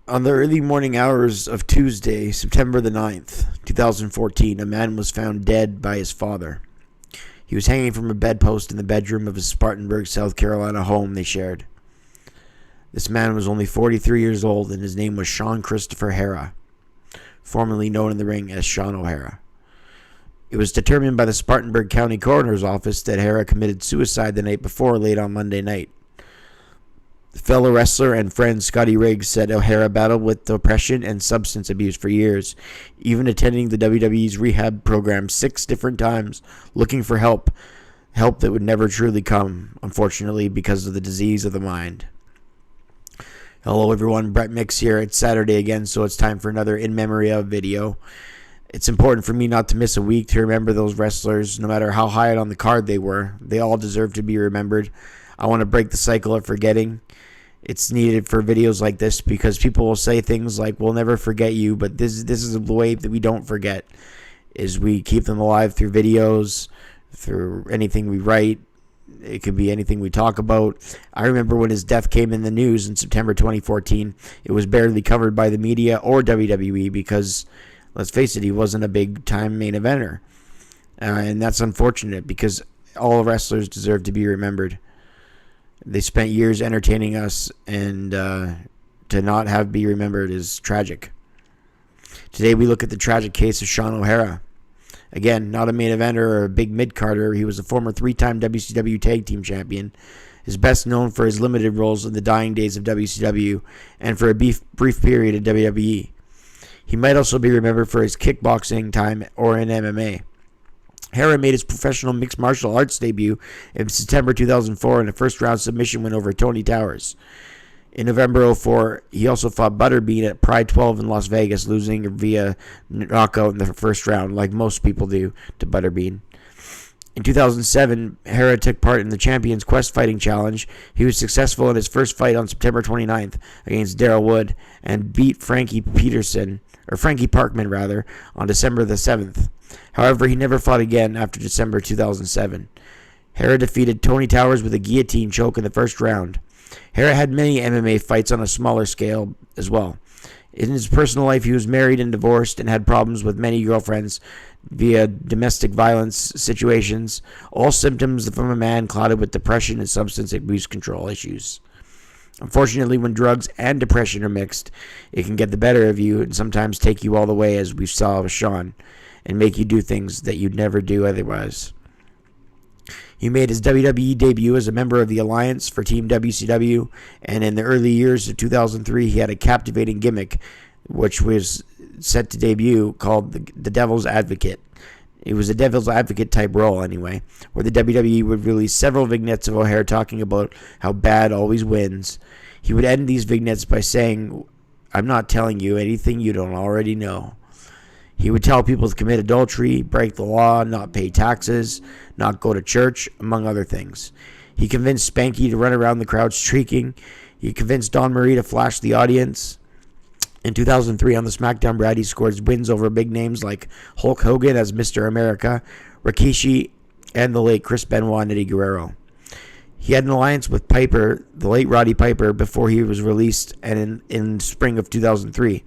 On the early morning hours of Tuesday, September the 9th, 2014, a man was found dead by his father. He was hanging from a bedpost in the bedroom of his Spartanburg, South Carolina home they shared. This man was only 43 years old, and his name was Sean Christopher Haire, formerly known in the ring as Sean O'Hara. It was determined by the Spartanburg County Coroner's Office that Haire committed suicide the night before, late on Monday night. Fellow wrestler and friend Scotty Riggs said O'Hara battled with depression and substance abuse for years, even attending the WWE's rehab program 6 different times, looking for help that would never truly come, unfortunately, because of the disease of the mind. Hello everyone, Brett Mix here. It's Saturday again, so it's time for another In Memory Of video. It's important for me not to miss a week to remember those wrestlers, no matter how high on the card they were. They all deserve to be remembered. I want to break the cycle of forgetting. It's needed for videos like this because people will say things like, we'll never forget you, but this is the way that we don't forget, is we keep them alive through videos, through anything we write. It could be anything we talk about. I remember when his death came in the news in September 2014, it was barely covered by the media or WWE because, let's face it, he wasn't a big-time main eventer. And that's unfortunate because all wrestlers deserve to be remembered. They spent years entertaining us, and to not be remembered is tragic. Today we look at the tragic case of Sean O'Hara. Again, not a main eventer or a big mid-carder. He was a former 3-time WCW Tag Team Champion. Is best known for his limited roles in the dying days of WCW and for a brief period in WWE. He might also be remembered for his kickboxing time or in MMA. Haire made his professional mixed martial arts debut in September 2004 in a first-round submission win over Tony Towers. In November 2004, he also fought Butterbean at Pride 12 in Las Vegas, losing via knockout in the first round, like most people do to Butterbean. In 2007, Haire took part in the Champions Quest Fighting Challenge. He was successful in his first fight on September 29th against Daryl Wood and beat Frankie Parkman, on December the 7th. However, he never fought again after December 2007. Haire defeated Tony Towers with a guillotine choke in the first round. Haire had many MMA fights on a smaller scale as well. In his personal life, he was married and divorced and had problems with many girlfriends via domestic violence situations, all symptoms from a man clouded with depression and substance abuse control issues. Unfortunately, when drugs and depression are mixed, it can get the better of you and sometimes take you all the way, as we saw with Sean, and make you do things that you'd never do otherwise. He made his WWE debut as a member of the Alliance for Team WCW, and in the early years of 2003, he had a captivating gimmick, which was set to debut, called the Devil's Advocate. It was a Devil's Advocate type role, anyway, where the WWE would release several vignettes of O'Hare talking about how bad always wins. He would end these vignettes by saying, "I'm not telling you anything you don't already know." He would tell people to commit adultery, break the law, not pay taxes, not go to church, among other things. He convinced Spanky to run around the crowd shrieking. He convinced Dawn Marie to flash the audience. In 2003, on the SmackDown Brad, he scored wins over big names like Hulk Hogan as Mr. America, Rikishi, and the late Chris Benoit and Eddie Guerrero. He had an alliance with Piper, the late Roddy Piper, before he was released, and in spring of 2003.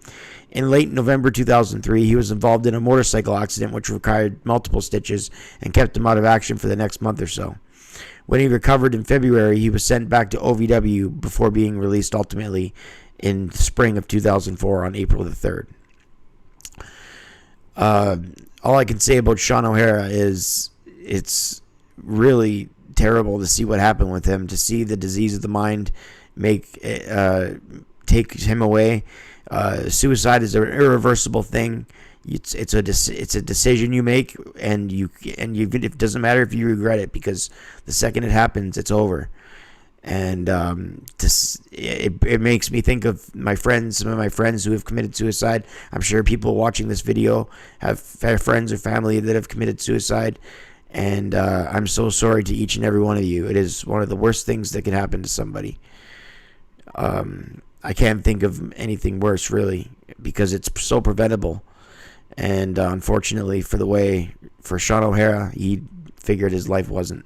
In late November 2003, he was involved in a motorcycle accident which required multiple stitches and kept him out of action for the next month or so. When he recovered in February, he was sent back to OVW before being released ultimately in spring of 2004 on April the 3rd. All I can say about Sean O'Hara is it's really terrible to see what happened with him, to see the disease of the mind take him away. Suicide is an irreversible thing. It's a decision you make, and it doesn't matter if you regret it, because the second it happens, it's over. And it makes me think of some of my friends who have committed suicide. I'm sure people watching this video have friends or family that have committed suicide, and I'm so sorry to each and every one of you. It is one of the worst things that can happen to somebody. I can't think of anything worse, really, because it's so preventable. And unfortunately, for Sean O'Hara, he figured his life wasn't.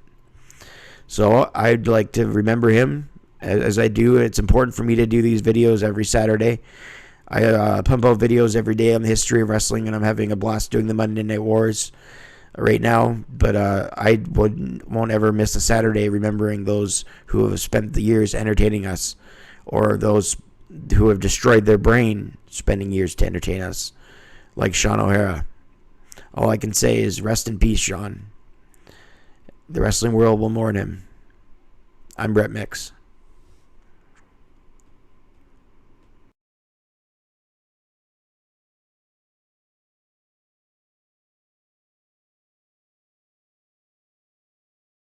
So I'd like to remember him as I do. It's important for me to do these videos every Saturday. I pump out videos every day on the history of wrestling, and I'm having a blast doing the Monday Night Wars right now. But I won't ever miss a Saturday remembering those who have spent the years entertaining us, or those who have destroyed their brain spending years to entertain us, like Sean O'Hara. All I can say is rest in peace, Sean. The wrestling world will mourn him. I'm Brett Mix.